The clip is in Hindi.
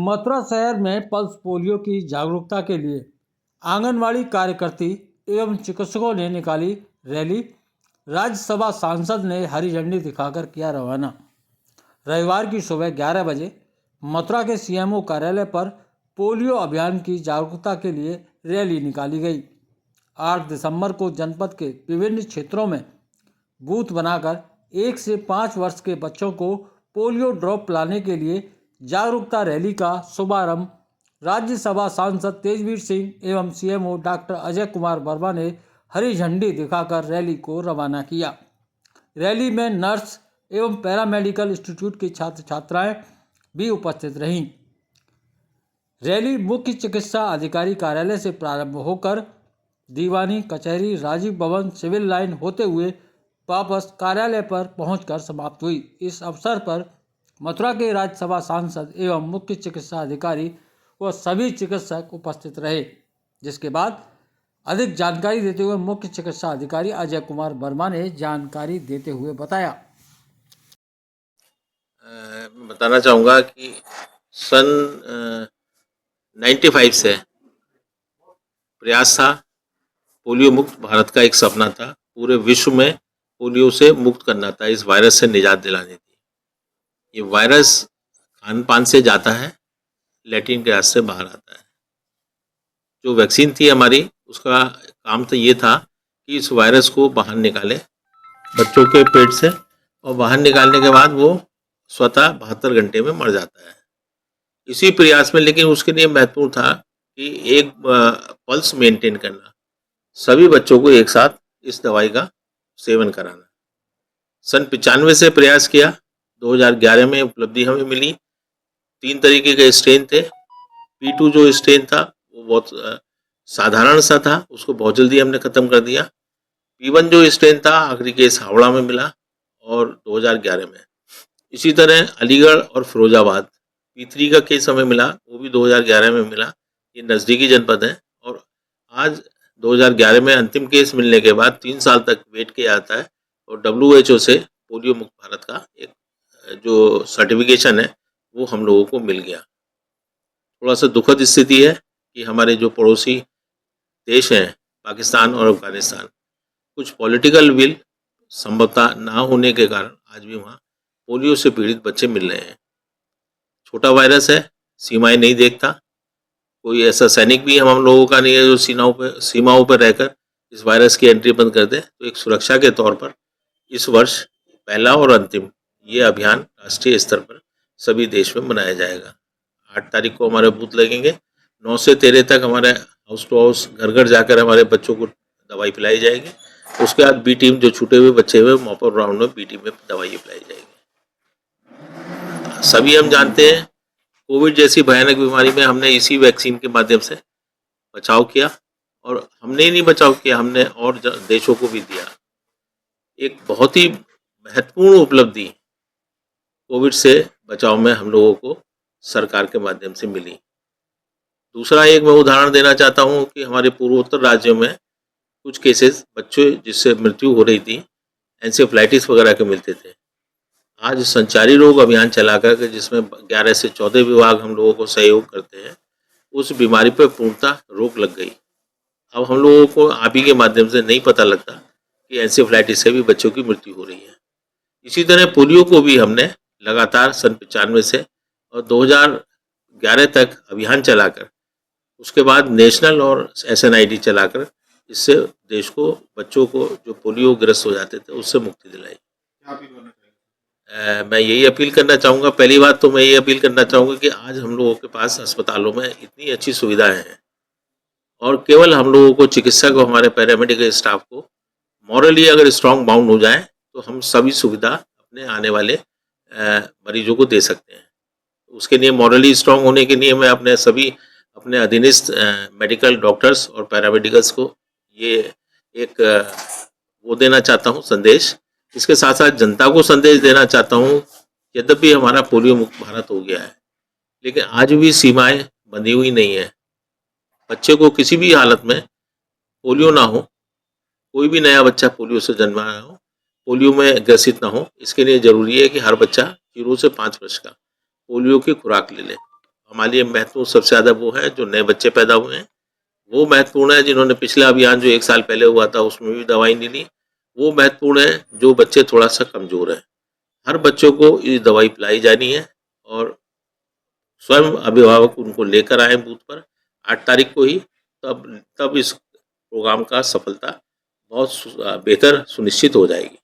मथुरा शहर में पल्स पोलियो की जागरूकता के लिए आंगनवाड़ी कार्यकर्ती एवं चिकित्सकों ने निकाली रैली। राज्यसभा सांसद ने हरी झंडी दिखाकर किया रवाना। रविवार की सुबह 11 बजे मथुरा के सीएमओ कार्यालय पर पोलियो अभियान की जागरूकता के लिए रैली निकाली गई। 8 दिसंबर को जनपद के विभिन्न क्षेत्रों में बूथ बनाकर 1 से 5 वर्ष के बच्चों को पोलियो ड्रॉप पिलाने के लिए जागरूकता रैली का शुभारंभ राज्यसभा सांसद तेजवीर सिंह एवं सीएमओ डॉक्टर अजय कुमार वर्मा ने हरी झंडी दिखाकर रैली को रवाना किया। रैली में नर्स एवं पैरामेडिकल इंस्टीट्यूट के छात्र छात्राएं भी उपस्थित रहीं। रैली मुख्य चिकित्सा अधिकारी कार्यालय से प्रारंभ होकर दीवानी कचहरी राजीव भवन सिविल लाइन होते हुए वापस कार्यालय पर पहुंचकर समाप्त हुई। इस अवसर पर मथुरा के राज्यसभा सांसद एवं मुख्य चिकित्सा अधिकारी व सभी चिकित्सक उपस्थित रहे, जिसके बाद अधिक जानकारी देते हुए मुख्य चिकित्सा अधिकारी अजय कुमार वर्मा ने जानकारी देते हुए बताया। बताना चाहूँगा कि सन 95 से प्रयास था, पोलियो मुक्त भारत का एक सपना था। पूरे विश्व में पोलियो से मुक्त करना था, इस वायरस से निजात दिलानी थी। ये वायरस खान पान से जाता है, लैट्रिन के रास्ते से बाहर आता है। जो वैक्सीन थी हमारी, उसका काम तो ये था कि इस वायरस को बाहर निकाले बच्चों के पेट से, और बाहर निकालने के बाद वो स्वतः 72 घंटे में मर जाता है। इसी प्रयास में, लेकिन उसके लिए महत्वपूर्ण था कि एक पल्स मेंटेन करना, सभी बच्चों को एक साथ इस दवाई का सेवन कराना। सन 95 से प्रयास किया, 2011 में उपलब्धि हमें मिली। 3 तरीके के स्ट्रेन थे। P2 जो स्ट्रेन था वो बहुत साधारण सा था, उसको बहुत जल्दी हमने ख़त्म कर दिया। P1 जो स्ट्रेन था, आखिरी केस हावड़ा में मिला और 2011 में। इसी तरह अलीगढ़ और फिरोजाबाद P3 का केस हमें मिला, वो भी 2011 में मिला। ये नज़दीकी जनपद हैं। और आज 2011 में अंतिम केस मिलने के बाद 3 साल तक वेट किया जाता है और WHO से पोलियो मुक्त भारत का एक जो सर्टिफिकेशन है वो हम लोगों को मिल गया। थोड़ा सा दुखद स्थिति है कि हमारे जो पड़ोसी देश हैं पाकिस्तान और अफगानिस्तान, कुछ पॉलिटिकल विल संभवतः ना होने के कारण आज भी वहाँ पोलियो से पीड़ित बच्चे मिल रहे हैं। छोटा वायरस है, सीमाएं नहीं देखता। कोई ऐसा सैनिक भी हम लोगों का नहीं है जो सीमाओं पर रहकर इस वायरस की एंट्री बंद कर दे। तो एक सुरक्षा के तौर पर इस वर्ष पहला और अंतिम ये अभियान राष्ट्रीय स्तर पर सभी देश में मनाया जाएगा। 8 तारीख को हमारे बूथ लगेंगे। 9 से 13 तक हमारे हाउस टू हाउस, घर घर जाकर हमारे बच्चों को दवाई पिलाई जाएगी। उसके बाद बी टीम, जो छूटे हुए बच्चे हुए मॉप अप राउंड में बी टीम में दवाई पिलाई जाएगी। सभी हम जानते हैं कोविड जैसी भयानक बीमारी में हमने इसी वैक्सीन के माध्यम से बचाव किया, और हमने ही नहीं बचाव किया, हमने और देशों को भी दिया। एक बहुत ही महत्वपूर्ण उपलब्धि कोविड से बचाव में हम लोगों को सरकार के माध्यम से मिली। दूसरा एक मैं उदाहरण देना चाहता हूँ कि हमारे पूर्वोत्तर राज्यों में कुछ केसेस बच्चों जिससे मृत्यु हो रही थी, एंसेफ्लाइटिस वगैरह के मिलते थे। आज संचारी रोग अभियान चलाकर, जिसमें 11 से 14 विभाग हम लोगों को सहयोग करते हैं, उस बीमारी पर पूर्णतः रोक लग गई। अब हम लोगों को आप ही के माध्यम से नहीं पता लगता कि एंसेफ्लाइटिस से भी बच्चों की मृत्यु हो रही है। इसी तरह पोलियो को भी हमने लगातार सन 95 से और 2011 तक अभियान चलाकर, उसके बाद नेशनल और SNID चलाकर इससे देश को, बच्चों को जो पोलियो ग्रस्त हो जाते थे उससे मुक्ति दिलाई। मैं यही अपील करना चाहूँगा। पहली बात तो मैं ये अपील करना चाहूँगा कि आज हम लोगों के पास अस्पतालों में इतनी अच्छी सुविधाएं हैं, और केवल हम लोगों को, चिकित्सक और हमारे पैरामेडिकल स्टाफ को मॉरली अगर स्ट्रॉन्ग बाउंड हो जाए तो हम सभी सुविधा अपने आने वाले मरीजों को दे सकते हैं। उसके लिए मॉरली स्ट्रॉन्ग होने के लिए मैं अपने अधीनस्थ मेडिकल डॉक्टर्स और पैरामेडिकल्स को ये एक वो देना चाहता हूँ संदेश। इसके साथ साथ जनता को संदेश देना चाहता हूँ, यद्यपि हमारा पोलियो मुक्त भारत हो गया है, लेकिन आज भी सीमाएं बंधी हुई नहीं है। बच्चे को किसी भी हालत में पोलियो ना हो, कोई भी नया बच्चा पोलियो से जन्मा ना हो, पोलियो में ग्रसित ना हो, इसके लिए ज़रूरी है कि हर बच्चा 0 से 5 वर्ष का पोलियो की खुराक ले ले। हमारे लिए महत्वपूर्ण सबसे ज़्यादा वो है जो नए बच्चे पैदा हुए हैं, वो महत्वपूर्ण है जिन्होंने पिछला अभियान जो 1 साल पहले हुआ था उसमें भी दवाई नहीं ली, वो महत्वपूर्ण है जो बच्चे थोड़ा सा कमज़ोर हैं। हर बच्चों को ये दवाई पिलाई जानी है और स्वयं अभिभावक उनको लेकर आए बूथ पर 8 तारीख को ही, तब इस प्रोग्राम का सफलता बहुत बेहतर सुनिश्चित हो जाएगी।